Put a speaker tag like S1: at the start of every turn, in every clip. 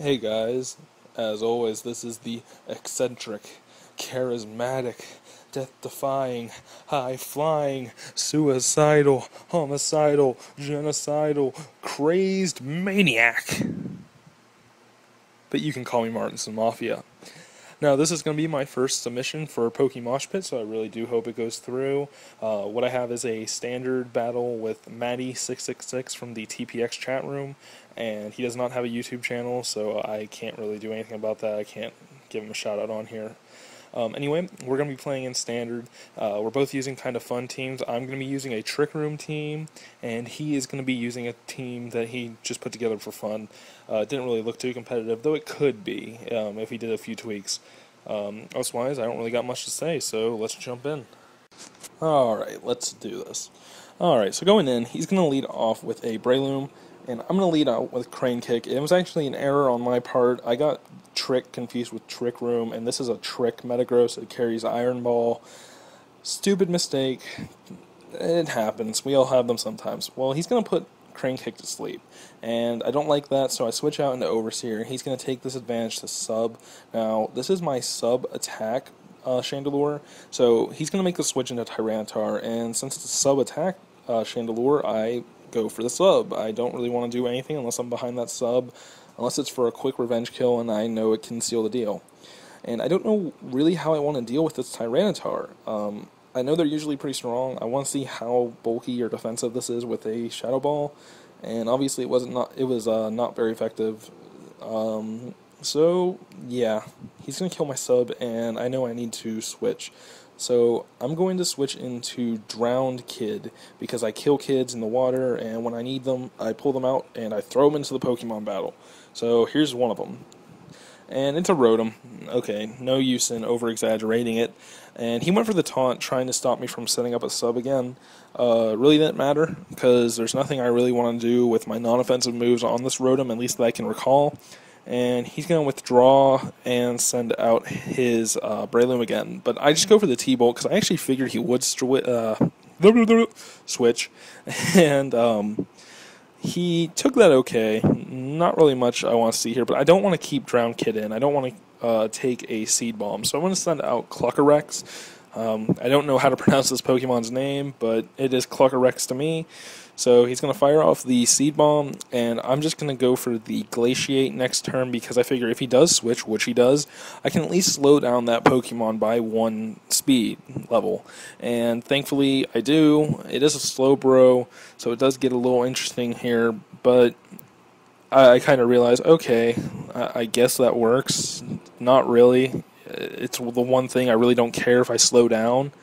S1: Hey guys, as always, this is the eccentric, charismatic, death-defying, high-flying, suicidal, homicidal, genocidal, crazed maniac. But you can call me MartensonMafia. Now, this is going to be my first submission for PokeMoshPit, so I really do hope it goes through. What I have is a standard battle with Matty666 from the TPX chat room, and he does not have a YouTube channel, so I can't really do anything about that. I can't give him a shout out on here. Anyway, we're going to be playing in standard. We're both using kind of fun teams. I'm going to be using a Trick Room team, and he is going to be using a team that he just put together for fun. It didn't really look too competitive, though it could be if he did a few tweaks. Elsewise, I don't really got much to say, so let's jump in. Alright, let's do this. Alright, so going in, he's going to lead off with a Breloom, and I'm going to lead out with Crane Kick. It was actually an error on my part. I got Trick confused with Trick Room, and this is a Trick Metagross. It carries Iron Ball. Stupid mistake. It happens. We all have them sometimes. Well, he's going to put Crane Kick to sleep, and I don't like that, so I switch out into Overseer. He's going to take this advantage to sub. Now, this is my sub attack Chandelure, so he's going to make the switch into Tyranitar, and since it's a sub attack Chandelure, I go for the sub. I don't really want to do anything unless I'm behind that sub, unless it's for a quick revenge kill and I know it can seal the deal. And I don't know really how I want to deal with this Tyranitar. I know they're usually pretty strong. I want to see how bulky or defensive this is with a Shadow Ball, and obviously it was not very effective. So yeah, he's gonna kill my sub, and I know I need to switch. So I'm going to switch into Drowned Kid, because I kill kids in the water, and when I need them, I pull them out and I throw them into the Pokemon battle. So here's one of them. And it's a Rotom. Okay, no use in over-exaggerating it. And he went for the taunt, trying to stop me from setting up a sub again. Really didn't matter, because there's nothing I really want to do with my non-offensive moves on this Rotom, at least that I can recall. And he's going to withdraw and send out his Breloom again. But I just go for the T-Bolt, because I actually figured he would switch. And he took that okay. Not really much I want to see here, but I don't want to keep Drowned Kid in. I don't want to take a Seed Bomb. So I'm going to send out Cluckerex. I don't know how to pronounce this Pokemon's name, but it is Cluckerex to me. So he's going to fire off the Seed Bomb, and I'm just going to go for the Glaciate next turn, because I figure if he does switch, which he does, I can at least slow down that Pokemon by 1 speed level. And thankfully I do. It is a Slowbro, so it does get a little interesting here, but I kind of realize, okay, I guess that works. Not really. It's the one thing I really don't care if I slow down.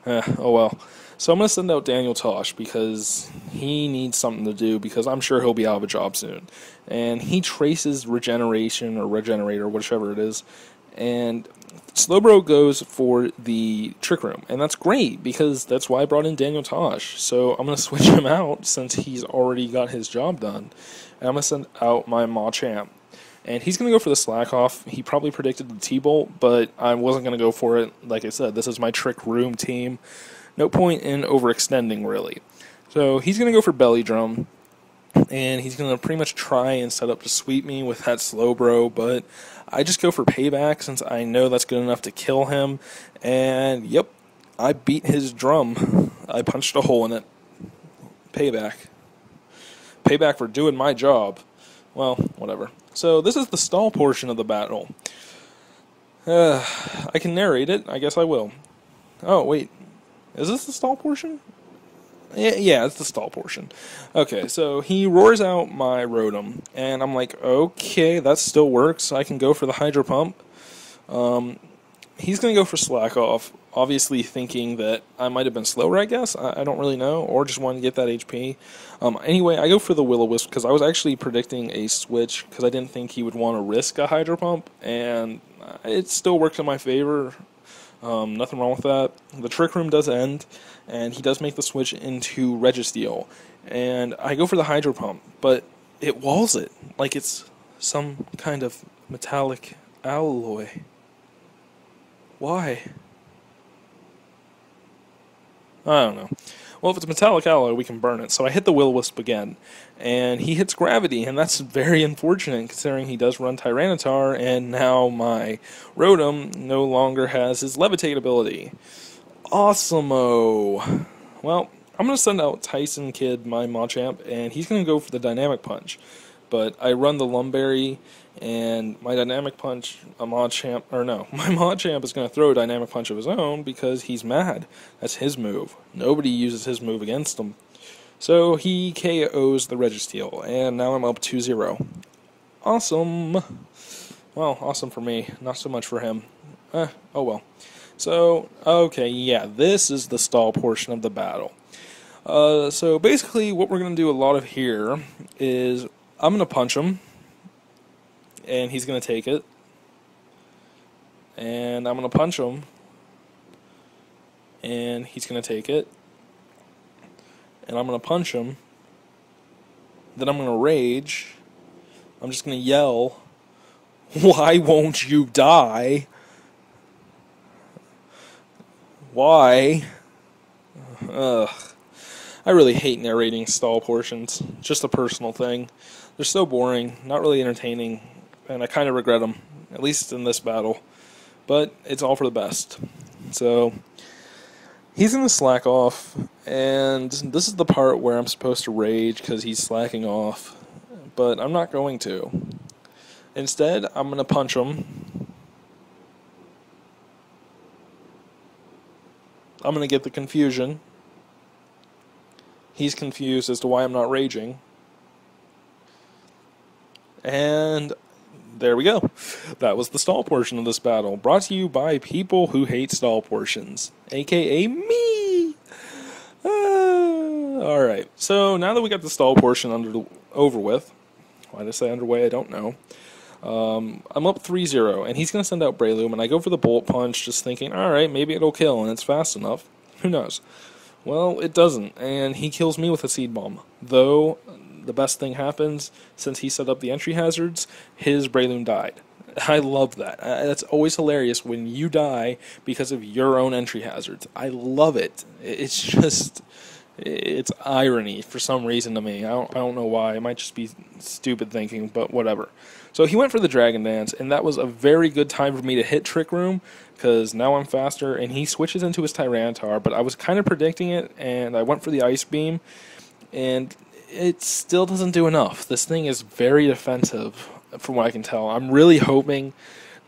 S1: Oh well. So I'm going to send out Daniel Tosh, because he needs something to do, because I'm sure he'll be out of a job soon. And he traces Regeneration, or Regenerator, whichever it is, and Slowbro goes for the Trick Room, and that's great, because that's why I brought in Daniel Tosh. So I'm going to switch him out, since he's already got his job done, and I'm going to send out my Machamp. And he's going to go for the Slack Off. He probably predicted the T-Bolt, but I wasn't going to go for it. Like I said, this is my Trick Room team. No point in overextending, really. So he's going to go for Belly Drum, and he's going to pretty much try and set up to sweep me with that Slowbro, but I just go for Payback, since I know that's good enough to kill him. And yep, I beat his drum. I punched a hole in it. Payback. Payback for doing my job. Well, whatever. So this is the stall portion of the battle. I can narrate it. I guess I will. Oh, wait. Is this the stall portion? Yeah, it's the stall portion. Okay, so he roars out my Rotom, and I'm like, okay, that still works. I can go for the Hydro Pump. He's going to go for Slack Off, obviously thinking that I might have been slower, I guess. I don't really know, or just wanted to get that HP. Anyway, I go for the Will-O-Wisp, because I was actually predicting a switch, because I didn't think he would want to risk a Hydro Pump, and it still worked in my favor. Nothing wrong with that. The Trick Room does end, and he does make the switch into Registeel. And I go for the Hydro Pump, but it walls it, like it's some kind of metallic alloy. Why? I don't know. Well, if it's metallic alloy, we can burn it. So I hit the Will-O-Wisp again, and he hits gravity, and that's very unfortunate considering he does run Tyranitar, and now my Rotom no longer has his Levitate ability. Awesome-o! Well, I'm going to send out Tyson Kid, my Machamp, and he's going to go for the Dynamic Punch. But I run the Lumberry, and my Dynamic Punch, my Machamp is going to throw a Dynamic Punch of his own because he's mad. That's his move. Nobody uses his move against him. So he KOs the Registeel, and now I'm up 2-0. Awesome! Well, awesome for me, not so much for him. Oh well. So, okay, yeah, this is the stall portion of the battle. So basically what we're going to do a lot of here is I'm going to punch him, and he's going to take it, and I'm going to punch him, and he's going to take it, and I'm going to punch him, then I'm going to rage, I'm just going to yell, "Why won't you die? Why?" Ugh. I really hate narrating stall portions. Just a personal thing. They're so boring, not really entertaining, and I kind of regret them, at least in this battle. But it's all for the best. So, he's going to slack off, and this is the part where I'm supposed to rage because he's slacking off. But I'm not going to. Instead, I'm going to punch him. I'm going to get the confusion. He's confused as to why I'm not raging. And there we go. That was the stall portion of this battle. Brought to you by people who hate stall portions. AKA me! Alright, so now that we got the stall portion over with, why did I say underway? I don't know. I'm up 3-0, and he's going to send out Breloom, and I go for the Bolt Punch, just thinking, alright, maybe it'll kill, and it's fast enough. Who knows? Well, it doesn't, and he kills me with a Seed Bomb. Though, the best thing happens, since he set up the entry hazards, his Breloom died. I love that. That's always hilarious when you die because of your own entry hazards. I love it. It's just... it's irony for some reason to me. I don't know why. It might just be stupid thinking, but whatever. So he went for the Dragon Dance, and that was a very good time for me to hit Trick Room, because now I'm faster, and he switches into his Tyranitar, but I was kind of predicting it, and I went for the Ice Beam, and it still doesn't do enough. This thing is very defensive, from what I can tell. I'm really hoping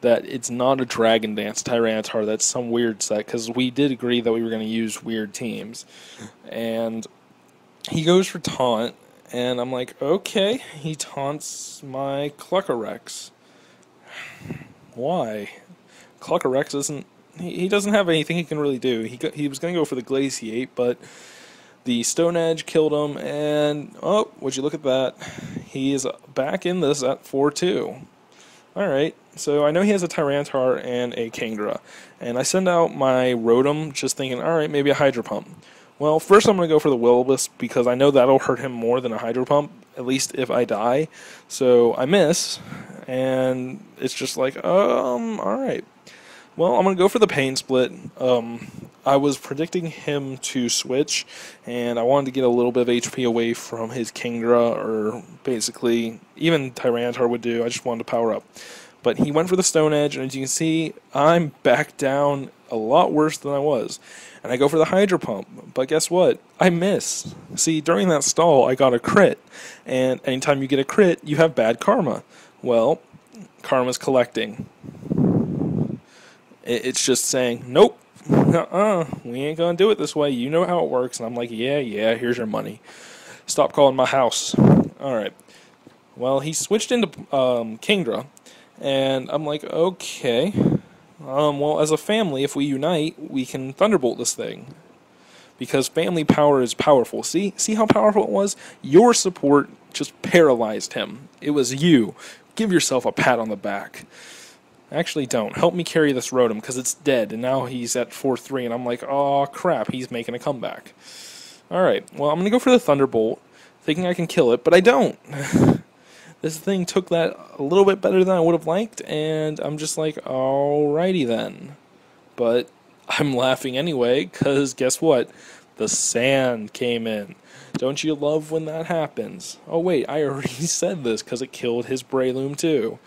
S1: that it's not a Dragon Dance Tyranitar, that's some weird set, because we did agree that we were going to use weird teams. And he goes for Taunt, and I'm like, okay, he taunts my Cluckarex. Why? Cluckarex isn't... He doesn't have anything he can really do. He was going to go for the Glaciate, but the Stone Edge killed him, and, oh, would you look at that. He is back in this at 4-2. Alright, so I know he has a Tyranitar and a Kingdra, and I send out my Rotom just thinking, alright, maybe a Hydro Pump. Well, first I'm going to go for the Will-O-Wisp because I know that'll hurt him more than a Hydro Pump, at least if I die. So I miss, and it's just like, alright. Well, I'm going to go for the Pain Split. I was predicting him to switch, and I wanted to get a little bit of HP away from his Kingdra, or basically, even Tyranitar would do. I just wanted to power up. But he went for the Stone Edge, and as you can see, I'm back down a lot worse than I was. And I go for the Hydro Pump, but guess what? I miss. See, during that stall, I got a crit, and anytime you get a crit, you have bad karma. Well, karma's collecting. It's just saying, nope, we ain't gonna do it this way, you know how it works. And I'm like, yeah, here's your money. Stop calling my house. Alright. Well, he switched into Kingdra, and I'm like, okay. Well, as a family, if we unite, we can Thunderbolt this thing. Because family power is powerful. See how powerful it was? Your support just paralyzed him. It was you. Give yourself a pat on the back. Actually, don't. Help me carry this Rotom, because it's dead, and now he's at 4-3, and I'm like, oh crap, he's making a comeback. Alright, well, I'm going to go for the Thunderbolt, thinking I can kill it, but I don't. This thing took that a little bit better than I would have liked, and I'm just like, alrighty then. But I'm laughing anyway, because guess what? The sand came in. Don't you love when that happens? Oh wait, I already said this because it killed his Breloom too.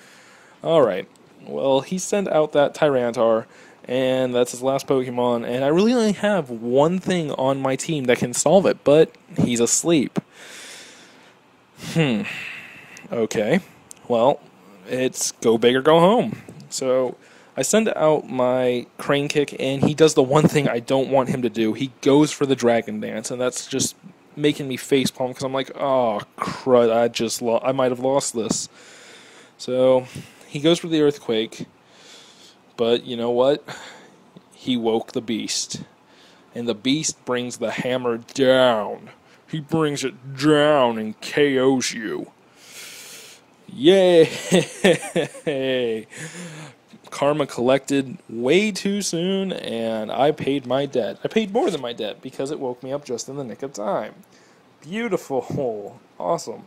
S1: Alright, well, he sent out that Tyranitar, and that's his last Pokemon, and I really only have one thing on my team that can solve it, but he's asleep. Okay, well, it's go big or go home. So I send out my Crane Kick, and he does the one thing I don't want him to do. He goes for the Dragon Dance, and that's just making me facepalm because I'm like, oh crud, I might have lost this. So he goes for the Earthquake, but you know what? He woke the beast, and the beast brings the hammer down. He brings it down and KOs you. Yay! Karma collected way too soon, and I paid my debt. I paid more than my debt because it woke me up just in the nick of time. Beautiful. Awesome.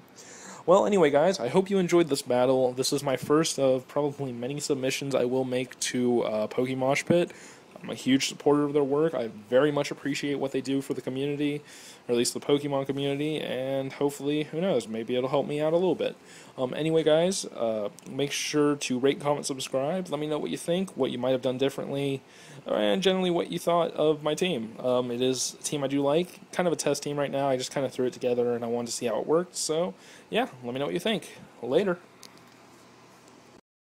S1: Well, anyway, guys, I hope you enjoyed this battle. This is my first of probably many submissions I will make to PokeMoshPit. I'm a huge supporter of their work. I very much appreciate what they do for the community, or at least the Pokemon community, and hopefully, who knows, maybe it'll help me out a little bit. Anyway, guys, make sure to rate, comment, subscribe. Let me know what you think, what you might have done differently, and generally what you thought of my team. It is a team I do like, kind of a test team right now. I just kind of threw it together, and I wanted to see how it worked, so yeah, let me know what you think. Later.